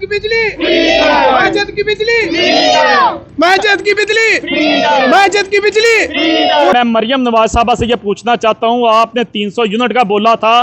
बिजली, मस्जिद की बिजली, मस्जिद की बिजली, मस्जिद की बिजली। मैं मरियम नवाज साहबा से ये पूछना चाहता हूँ, आपने 300 यूनिट का बोला था,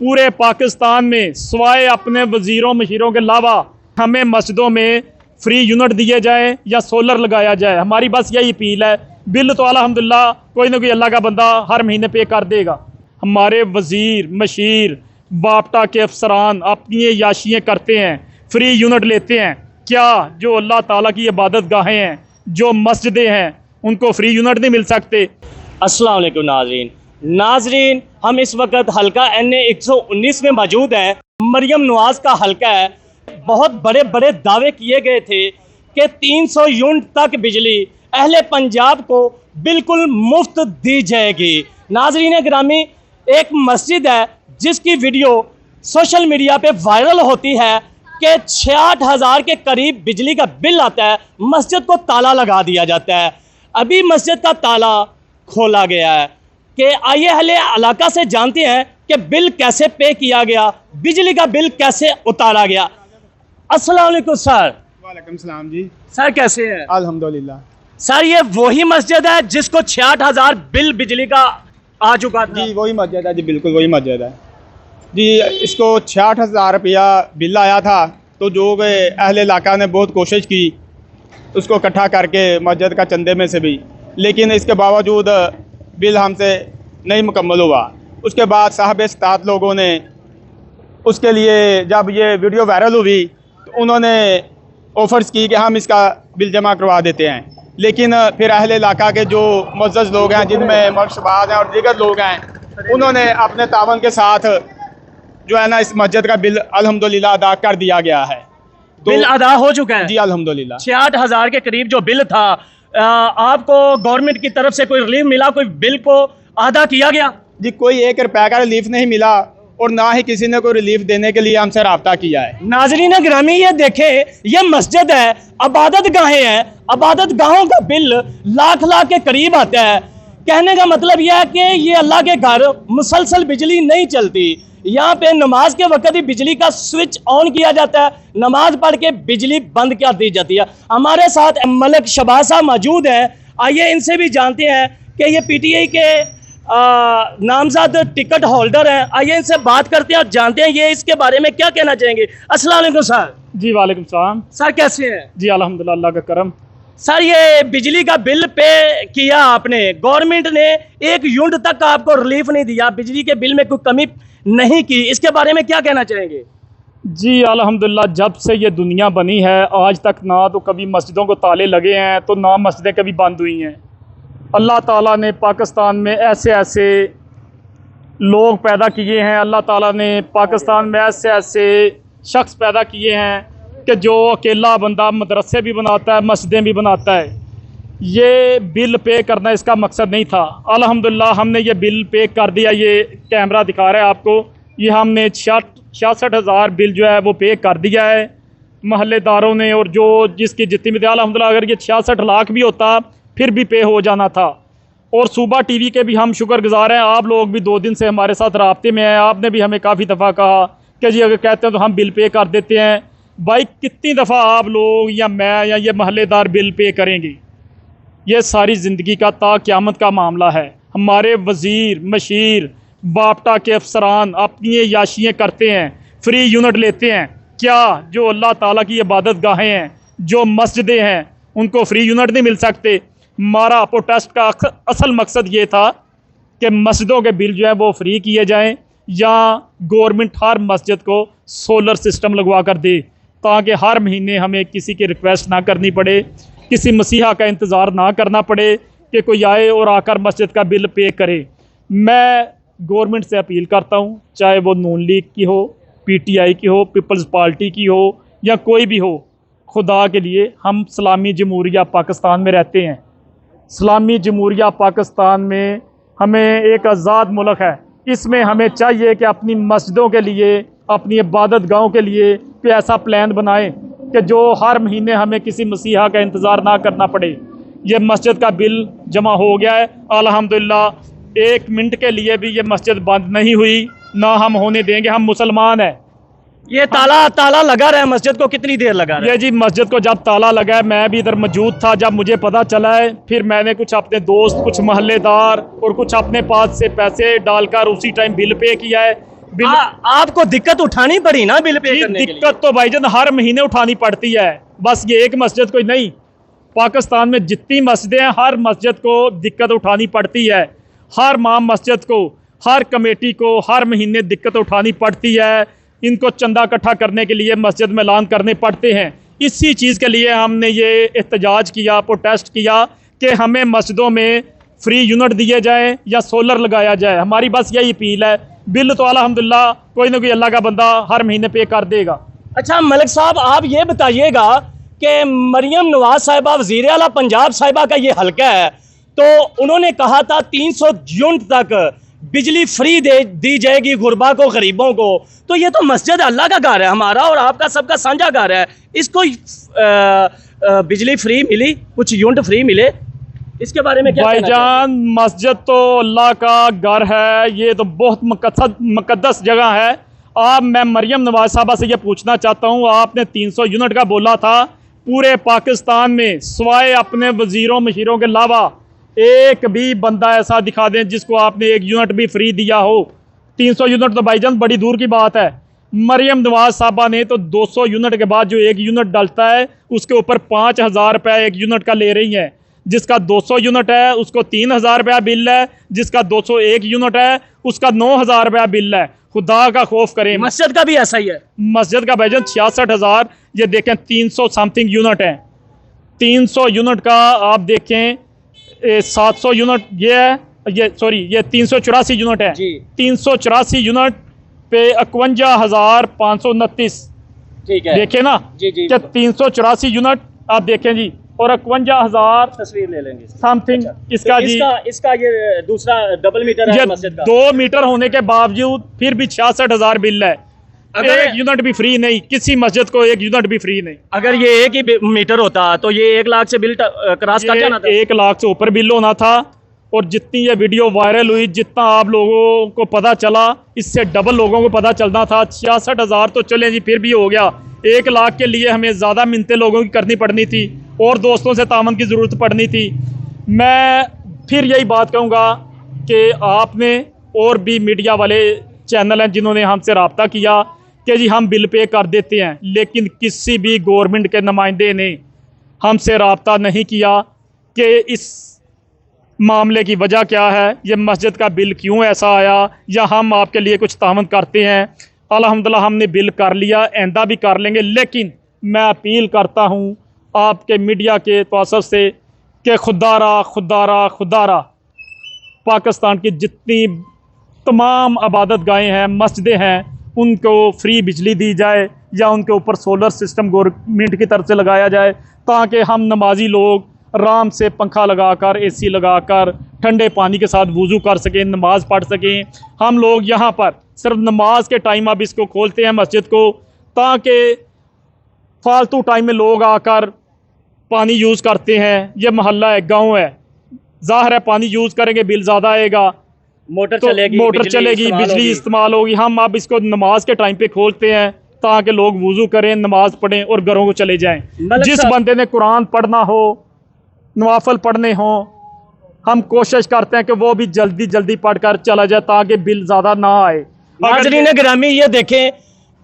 पूरे पाकिस्तान में सिवाय अपने वजीरों मशीरों के अलावा हमें मस्जिदों में फ्री यूनिट दिए जाए या सोलर लगाया जाए। हमारी बस यही अपील है। बिल तो अल्हम्दुलिल्लाह कोई ना कोई अल्लाह का बंदा हर महीने पे कर देगा। हमारे वजीर मशीर बापटा के अफसरान अपनी याशियाँ करते हैं, फ्री यूनिट लेते हैं। क्या जो अल्लाह ताला की इबादत गाहें हैं, जो मस्जिदें हैं, उनको फ्री यूनिट नहीं मिल सकते? अस्सलाम वालेकुम नाजरीन, हम इस वक्त हल्का NA 119 में मौजूद है। मरियम नवाज का हल्का है। बहुत बड़े बड़े दावे किए गए थे कि 300 यूनिट तक बिजली अहले पंजाब को बिल्कुल मुफ्त दी जाएगी। नाजरीन गिरामी, एक मस्जिद है जिसकी वीडियो सोशल मीडिया पे वायरल होती है कि 66,000 के करीब बिजली का बिल आता है, मस्जिद को ताला लगा दिया जाता है। अभी मस्जिद का ताला खोला गया है कि आइए अहले इलाका से जानते हैं कि बिल कैसे पे किया गया, बिजली का बिल कैसे उतारा गया। अस्सलाम वालेकुम सर। वालेकुम सलाम जी। सर कैसे हैं? अल्हम्दुलिल्लाह। सर ये वही मस्जिद है जिसको 66,000 बिल बिजली का आ चुका था? जी वही मस्जिद है जी, बिल्कुल वही मस्जिद है जी। इसको 66,000 रुपया बिल आया था, तो जो अहले इलाका ने बहुत कोशिश की उसको इकट्ठा करके मस्जिद का चंदे में से भी, लेकिन इसके बावजूद बिल हमसे नहीं मुकम्मल हुआ। उसके बाद साहब इस्तात लोगों ने उसके लिए जब ये वीडियो वायरल हुई तो उन्होंने ऑफ़र्स की कि हम इसका बिल जमा करवा देते हैं। लेकिन फिर अहले इलाका के जो मुअज़्ज़ज़ लोग हैं, जिनमें मर्शबाज हैं और दीगर लोग हैं, उन्होंने अपने तावन के साथ जो है ना इस मस्जिद का बिल अल्हम्दुलिल्लाह अदा कर दिया गया है। तो बिल अदा हो चुका है जी अल्हम्दुलिल्लाह। 66,000 के करीब जो बिल था, आपको गवर्नमेंट की तरफ से कोई रिलीफ मिला? कोई बिल को अदा किया गया? जी कोई 1 रुपये का रिलीफ नहीं मिला और ना ही किसी ने कोई रिलीफ देने के लिए हमसे रब्ता किया है। नाजरीन गिरामी, ये देखें, ये मस्जिद है, इबादत गाहें हैं, इबादत गाहों का बिल लाख लाख के करीब आता है। कहने का मतलब यह है कि ये अल्लाह के घर मुसलसल बिजली नहीं चलती। यहाँ पे नमाज के वक्त ही बिजली का स्विच ऑन किया जाता है, नमाज पढ़ के बिजली बंद कर दी जाती है। हमारे साथ मलिक शबाज साहब मौजूद हैं। आइए इनसे भी जानते हैं कि ये PTI के नामजद टिकट होल्डर हैं। आइए इनसे बात करते हैं और जानते हैं ये इसके बारे में क्या कहना चाहेंगे। अस्सलाम वालेकुम सर। जी वालेकुम सलाम। सर कैसे हैं? जी अल्हम्दुलिल्लाह, अल्लाह का करम। सर ये बिजली का बिल पे किया आपने, गवर्नमेंट ने 1 यूनिट तक आपको रिलीफ नहीं दिया, बिजली के बिल में कोई कमी नहीं की, इसके बारे में क्या कहना चाहेंगे? जी अल्हम्दुलिल्लाह, जब से ये दुनिया बनी है आज तक ना तो कभी मस्जिदों को ताले लगे हैं, तो ना मस्जिदें कभी बंद हुई हैं। अल्लाह ताला ने पाकिस्तान में ऐसे ऐसे लोग पैदा किए हैं, अल्लाह ताला ने पाकिस्तान में ऐसे ऐसे शख्स पैदा किए हैं कि जो अकेला बंदा मदरसे भी बनाता है, मस्जिदें भी बनाता है। ये बिल पे करना इसका मकसद नहीं था। अल्हम्दुलिल्लाह हमने ये बिल पे कर दिया। ये कैमरा दिखा रहा है आपको, ये हमने 66,000 बिल जो है वो पे कर दिया है महल्लेदारों ने, और जो जिसकी जितनी भी अल्हम्दुलिल्लाह अगर ये 66 लाख भी होता फिर भी पे हो जाना था। और सूबा TV के भी हम शुक्रगुजार हैं। आप लोग भी 2 दिन से हमारे साथ राब्ते में हैं। आपने भी हमें काफ़ी दफ़ा कहा कि जी अगर कहते हैं तो हम बिल पे कर देते हैं। भाई कितनी दफ़ा आप लोग या मैं या ये महल्लेदार बिल पे करेंगे? ये सारी ज़िंदगी का ता क़यामत का मामला है। हमारे वज़ीर मशीर बापटा के अफसरान अपनी याशियाँ करते हैं, फ्री यूनिट लेते हैं। क्या जो अल्लाह ताला की इबादत गाहें हैं, जो मस्जिदें हैं, उनको फ्री यूनिट नहीं मिल सकते? हमारा प्रोटेस्ट का असल मकसद ये था कि मस्जिदों के बिल जो है वो फ्री किए जाएं, या गवर्नमेंट हर मस्जिद को सोलर सिस्टम लगवा कर दे, ताकि हर महीने हमें किसी की रिक्वेस्ट ना करनी पड़े, किसी मसीहा का इंतज़ार ना करना पड़े कि कोई आए और आकर मस्जिद का बिल पे करे। मैं गवर्नमेंट से अपील करता हूँ, चाहे वो नून लीग की हो, PTI की हो, पीपल्स पार्टी की हो, या कोई भी हो, खुदा के लिए हम इस्लामी जमहूरिया पाकिस्तान में रहते हैं। इस्लामी जमहूरिया पाकिस्तान में हमें एक आज़ाद मुल्क है। इसमें हमें चाहिए कि अपनी मस्जिदों के लिए, अपनी इबादत गाहों के लिए कोई ऐसा प्लान बनाएं कि जो हर महीने हमें किसी मसीहा का इंतज़ार ना करना पड़े। ये मस्जिद का बिल जमा हो गया है अल्हम्दुलिल्लाह। 1 मिनट के लिए भी ये मस्जिद बंद नहीं हुई, ना हम होने देंगे। हम मुसलमान हैं, ये ताला लगा रहा है मस्जिद को, कितनी देर लगा रहा है? ये जी मस्जिद को जब ताला लगा है, मैं भी इधर मौजूद था जब मुझे पता चला है, फिर मैंने कुछ अपने दोस्त, कुछ मोहल्लेदार और कुछ अपने पास से पैसे डालकर उसी टाइम बिल पे किया है। बिल आपको दिक्कत उठानी पड़ी ना बिल पे करने के लिए? दिक्कत तो भाईजान हर महीने उठानी पड़ती है, बस ये एक मस्जिद को नहीं, पाकिस्तान में जितनी मस्जिदें हैं हर मस्जिद को दिक्कत उठानी पड़ती है। हर इमाम मस्जिद को, हर कमेटी को हर महीने दिक्कत उठानी पड़ती है। इनको चंदा इकट्ठा करने के लिए मस्जिद में ऐलान करने पड़ते हैं। इसी चीज़ के लिए हमने ये एहतजाज किया, प्रोटेस्ट किया कि हमें मस्जिदों में फ्री यूनिट दिए जाएं या सोलर लगाया जाए। हमारी बस यही अपील है। बिल तो अल्हम्दुलिल्लाह कोई ना कोई अल्लाह का बंदा हर महीने पे कर देगा। अच्छा मलिक साहब, आप ये बताइएगा कि मरियम नवाज साहिबा वज़ीर आला पंजाब साहिबा का ये हल्का है, तो उन्होंने कहा था 300 यूनिट तक बिजली फ्री दी जाएगी गुरबा को, गरीबों को। तो ये तो मस्जिद अल्लाह का घर है, हमारा और आपका सबका साझा घर है, इसको बिजली फ्री मिली, कुछ यूनिट फ्री मिले, इसके बारे में क्या कहना चाहते हैं? भाईजान मस्जिद तो अल्लाह का घर है, ये तो बहुत मुकद्दस जगह है। आप मैं मरियम नवाज साहबा से ये पूछना चाहता हूँ, आपने 300 यूनिट का बोला था, पूरे पाकिस्तान में सिवाय अपने वजीरों मशीरों के अलावा एक भी बंदा ऐसा दिखा दें जिसको आपने एक यूनिट भी फ्री दिया हो। 300 यूनिट तो भाईजान बड़ी दूर की बात है। मरियम नवाज साहबा ने तो 200 यूनिट के बाद जो एक यूनिट डलता है उसके ऊपर 5,000 रुपये एक यूनिट का ले रही हैं। जिसका 200 यूनिट है उसको 3,000 रुपया बिल है, जिसका 201 यूनिट है उसका 9,000 रुपया बिल है। खुदा का खौफ करें। मस्जिद का भी ऐसा ही है। मस्जिद का भाईजान 66,000, ये देखें 300 समथिंग यूनिट है। 300 यूनिट का आप देखें 700 यूनिट ये है, ये 384 यूनिट है। 384 यूनिट पे 51,529, ठीक है, देखें ना जी जी, क्या 384 यूनिट आप देखें जी, और 51,000 तस्वीर ले लेंगे समथिंग। अच्छा। इसका तो जी इसका ये दूसरा डबल मीटर है ये मस्जिद का। 2 मीटर होने के बावजूद फिर भी 66,000 बिल है। अगर एक यूनिट भी फ्री नहीं, किसी मस्जिद को एक यूनिट भी फ्री नहीं। अगर ये एक ही मीटर होता तो ये 1 लाख से बिल क्रॉस कर जाना था। 1 लाख से ऊपर बिल होना था। और जितनी ये वीडियो वायरल हुई, जितना आप लोगों को पता चला, इससे डबल लोगों को पता चलना था। 66,000 तो चले जी फिर भी हो गया, 1 लाख के लिए हमें ज़्यादा मिन्नतें लोगों की करनी पड़नी थी और दोस्तों से तामन की ज़रूरत पड़नी थी। मैं फिर यही बात कहूँगा कि आपने और भी मीडिया वाले चैनल हैं जिन्होंने हमसे रब्ता किया कि जी हम बिल पे कर देते हैं, लेकिन किसी भी गवर्नमेंट के नुमाइंदे ने हमसे रब्ता नहीं किया कि इस मामले की वजह क्या है, ये मस्जिद का बिल क्यों ऐसा आया, या हम आपके लिए कुछ तामन करते हैं। अल्हम्दुलिल्लाह हमने बिल कर लिया, आइंदा भी कर लेंगे। लेकिन मैं अपील करता हूँ आपके मीडिया के तवज्जुह से कि खुदारा पाकिस्तान की जितनी तमाम इबादत गाहें हैं, मस्जिदें हैं, उनको फ्री बिजली दी जाए या उनके ऊपर सोलर सिस्टम गवर्नमेंट की तरफ से लगाया जाए, ताकि हम नमाजी लोग आराम से पंखा लगाकर, एसी लगाकर, ठंडे पानी के साथ वज़ू कर सकें, नमाज़ पढ़ सकें। हम लोग यहाँ पर सिर्फ नमाज के टाइम अब इसको खोलते हैं मस्जिद को, ताकि फालतू टाइम में लोग आकर पानी यूज़ करते हैं। ये मोहल्ला है, गांव है, ज़ाहिर है पानी यूज़ करेंगे बिल ज़्यादा आएगा, मोटर तो चलेगी, बिजली इस्तेमाल होगी। हम अब इसको नमाज के टाइम पे खोलते हैं ताकि लोग वज़ू करें, नमाज पढ़ें और घरों को चले जाएं। जिस बंदे ने कुरान पढ़ना हो, नवाफल पढ़ने हो, हम कोशिश करते हैं कि वो भी जल्दी जल्दी पढ़कर चला जाए ताकि बिल ज़्यादा ना आए। नाज़रीन गिरामी, ये देखें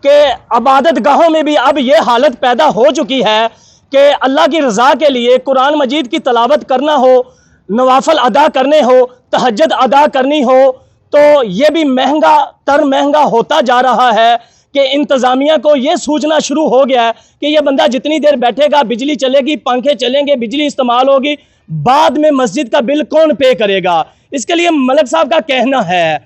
कि इबादत गाहों में भी अब ये हालत पैदा हो चुकी है कि अल्लाह की रज़ा के लिए कुरान मजीद की तलावत करना हो, नवाफल अदा करने हो, तहज्जुद अदा करनी हो, तो ये भी महंगा होता जा रहा है कि इंतज़ामिया को ये सूझना शुरू हो गया है कि ये बंदा जितनी देर बैठेगा, बिजली चलेगी, पंखे चलेंगे, बिजली इस्तेमाल होगी, बाद में मस्जिद का बिल कौन पे करेगा। इसके लिए मलिक साहब का कहना है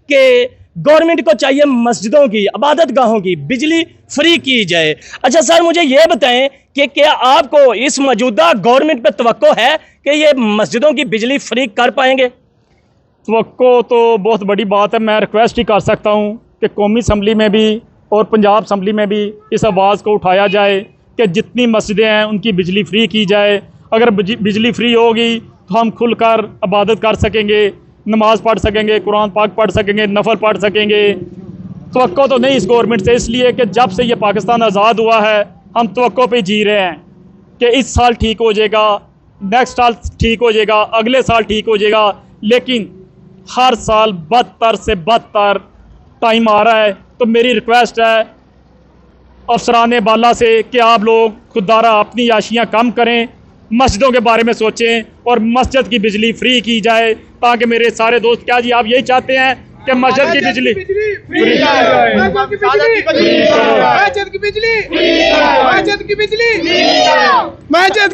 कि गवर्नमेंट को चाहिए मस्जिदों की, इबादत गाहों की बिजली फ्री की जाए। अच्छा सर, मुझे ये बताएं कि क्या आपको इस मौजूदा गवर्नमेंट पे तवक्को है कि ये मस्जिदों की बिजली फ्री कर पाएंगे? तवक्को तो बहुत बड़ी बात है। मैं रिक्वेस्ट ही कर सकता हूँ कि कौमी असम्बली में भी और पंजाब असम्बली में भी इस आवाज़ को उठाया जाए कि जितनी मस्जिदें हैं उनकी बिजली फ्री की जाए। अगर बिजली फ्री होगी तो हम खुलकर इबादत कर सकेंगे, नमाज़ पढ़ सकेंगे, कुरान पाक पढ़ सकेंगे, नफल पढ़ सकेंगे। तवक्को तो नहीं इस गवर्नमेंट से, इसलिए कि जब से ये पाकिस्तान आज़ाद हुआ है हम तवक्को पे जी रहे हैं कि इस साल ठीक हो जाएगा, नेक्स्ट साल ठीक हो जाएगा, अगले साल ठीक हो जाएगा, लेकिन हर साल बदतर से बदतर टाइम आ रहा है। तो मेरी रिक्वेस्ट है अफसरान बाला से कि आप लोग खुदारा अपनी आशियाँ कम करें, मस्जिदों के बारे में सोचें और मस्जिद की बिजली फ्री की जाए, ताकि मेरे सारे दोस्त, क्या जी आप यही चाहते हैं कि मस्जिद की बिजली मस्जिद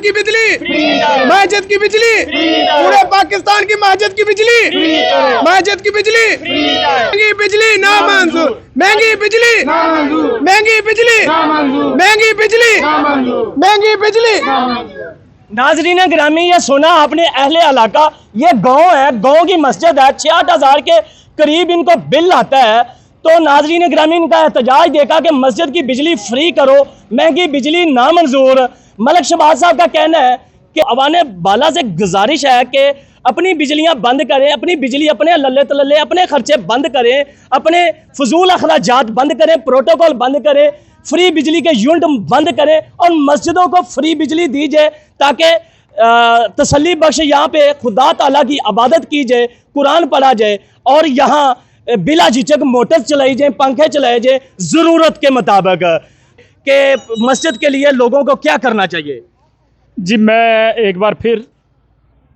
की बिजली पूरे पाकिस्तान की मस्जिद की बिजली, मस्जिद की बिजली, महंगी बिजली ना मंजूर, महंगी बिजली, महंगी बिजली, महंगी बिजली, महंगी बिजली। नाजरीन ग्रामी, ये सुना आपने अहले इलाका, ये गांव है, गांव की मस्जिद है, 66,000 के करीब इनको बिल आता है। तो नाजरीन ग्रामी इनका एहतजाज देखा कि मस्जिद की बिजली फ्री करो, महंगी बिजली नामंजूर। मलिक शहबाज साहब का कहना है कि अवाने बाला से गुजारिश है कि अपनी बिजलियां बंद करें, अपनी बिजली अपने लल्ले तल्ले अपने खर्चे बंद करें, अपने फजूल अखराजात बंद करें, प्रोटोकॉल बंद करें, फ्री बिजली के यूनिट बंद करें और मस्जिदों को फ्री बिजली दी जाए, ताकि तसल्ली बख्श यहाँ पे खुदा ताला की इबादत की जाए, कुरान पढ़ा जाए और यहाँ बिला झिझक मोटर चलाई जाए, पंखे चलाए जाए ज़रूरत के मुताबिक। कि मस्जिद के लिए लोगों को क्या करना चाहिए? जी, मैं एक बार फिर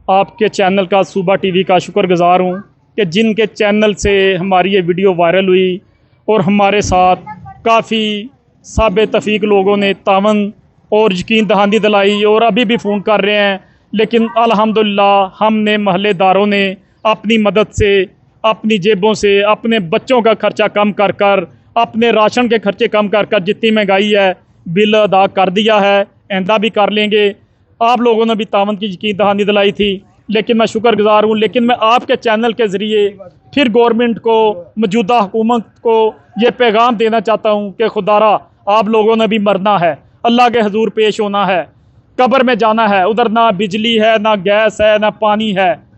आपके चैनल का, सूबा टीवी का शुक्रगुजार हूँ कि जिनके चैनल से हमारी ये वीडियो वायरल हुई और हमारे साथ काफ़ी साबे तफीक लोगों ने तावन और यकीन दहानी दिलाई और अभी भी फ़ोन कर रहे हैं। लेकिन अल्हम्दुलिल्लाह हमने महल्लेदारों ने अपनी मदद से, अपनी जेबों से, अपने बच्चों का खर्चा कम कर कर, अपने राशन के खर्चे कम कर कर जितनी महंगाई है बिल अदा कर दिया है, आइंदा भी कर लेंगे। आप लोगों ने भी तावन की यकीन दहानी दिलाई थी, लेकिन मैं शुक्रगुजार हूँ। लेकिन मैं आपके चैनल के ज़रिए फिर गवर्नमेंट को, मौजूदा हुकूमत को ये पैगाम देना चाहता हूँ कि खुदारा आप लोगों ने भी मरना है, अल्लाह के हजूर पेश होना है, कब्र में जाना है। उधर ना बिजली है, ना गैस है, ना पानी है,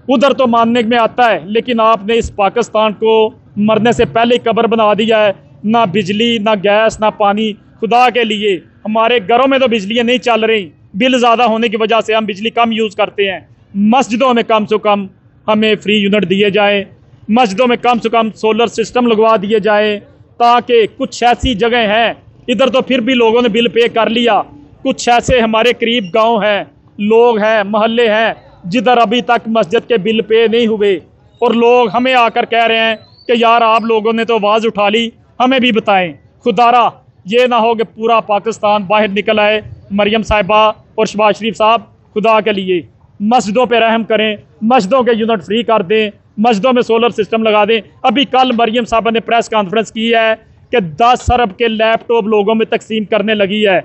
उधर तो मानने में आता है, लेकिन आपने इस पाकिस्तान को मरने से पहले ही कब्र बना दिया है। ना बिजली, ना गैस, ना पानी। खुदा के लिए हमारे घरों में तो बिजलियाँ नहीं चल रही, बिल ज़्यादा होने की वजह से हम बिजली कम यूज़ करते हैं। मस्जिदों में कम से कम हमें फ्री यूनिट दिए जाएँ, मस्जिदों में कम से कम सोलर सिस्टम लगवा दिए जाए, ताकि कुछ ऐसी जगह हैं, इधर तो फिर भी लोगों ने बिल पे कर लिया, कुछ ऐसे हमारे करीब गांव हैं, लोग हैं, मोहल्ले हैं जिधर अभी तक मस्जिद के बिल पे नहीं हुए और लोग हमें आकर कह रहे हैं कि यार आप लोगों ने तो आवाज़ उठा ली, हमें भी बताएं। खुदारा ये ना हो कि पूरा पाकिस्तान बाहर निकल आए। मरियम साहिबा और शहबाज शरीफ साहब, खुदा के लिए मस्जिदों पे रहम करें, मस्जिदों के यूनिट फ्री कर दें, मस्जिदों में सोलर सिस्टम लगा दें। अभी कल मरियम साहबा ने प्रेस कॉन्फ्रेंस की है कि 10 अरब के लैपटॉप लोगों में तकसीम करने लगी है।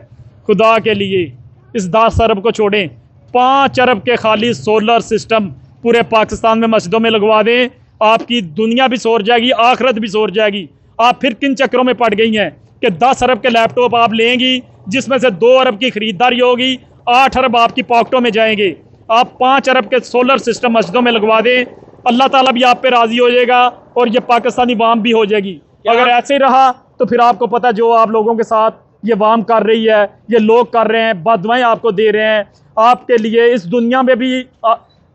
खुदा के लिए इस 10 अरब को छोड़ें, 5 अरब के खाली सोलर सिस्टम पूरे पाकिस्तान में मस्जिदों में लगवा दें, आपकी दुनिया भी सोर जाएगी, आखिरत भी सोर जाएगी। आप फिर किन चक्रों में पड़ गई हैं कि 10 अरब के लैपटॉप आप लेंगी, जिसमें से 2 अरब की खरीदारी होगी, 8 अरब आपकी पॉकेटों में जाएंगे। आप 5 अरब के सोलर सिस्टम मस्जिदों में लगवा दें, अल्लाह ताला भी आप पे राज़ी हो जाएगा और ये पाकिस्तानी वाम भी हो जाएगी। अगर ऐसे ही रहा तो फिर आपको पता है जो आप लोगों के साथ ये वाम कर रही है, ये लोग कर रहे हैं, बददुआएं आपको दे रहे हैं, आपके लिए इस दुनिया में भी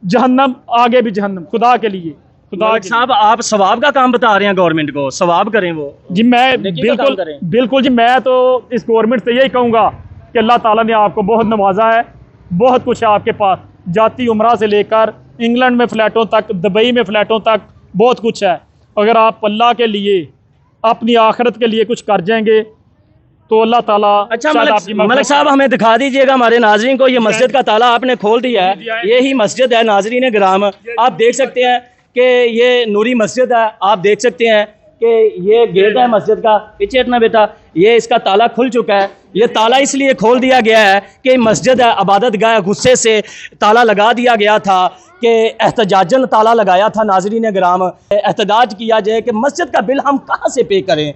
जहन्नम, आगे भी जहन्नम। खुदा के लिए, खुदा के साहब आप सवाब का काम बता रहे हैं गवर्नमेंट को, सवाब करें वो जी। मैं बिल्कुल जी, मैं तो इस गवर्नमेंट से यही कहूँगा कि अल्लाह ताला ने आपको बहुत नवाजा है, बहुत कुछ है आपके पास, जाती उम्रा से लेकर इंग्लैंड में फ़्लैटों तक, दुबई में फ़्लैटों तक, बहुत कुछ है। अगर आप अल्लाह के लिए, अपनी आखिरत के लिए कुछ कर जाएंगे तो अल्लाह ताला। अच्छा मलिक साहब हमें दिखा दीजिएगा हमारे नाजरीन को, ये मस्जिद का ताला आपने खोल दिया है, यही मस्जिद है नाजरीन ग्राम। आप देख सकते हैं कि ये नूरी मस्जिद है, आप देख सकते हैं कि ये गेट है मस्जिद का। पीछे हटना बेटा, ये इसका ताला खुल चुका है। ये ताला इसलिए खोल दिया गया है कि मस्जिद है, इबादत गाह, गुस्से से ताला लगा दिया गया था कि एहतजाजन ताला लगाया था। नाजरीन ग्राम, एहतजाज किया जाए कि मस्जिद का बिल हम कहाँ से पे करें।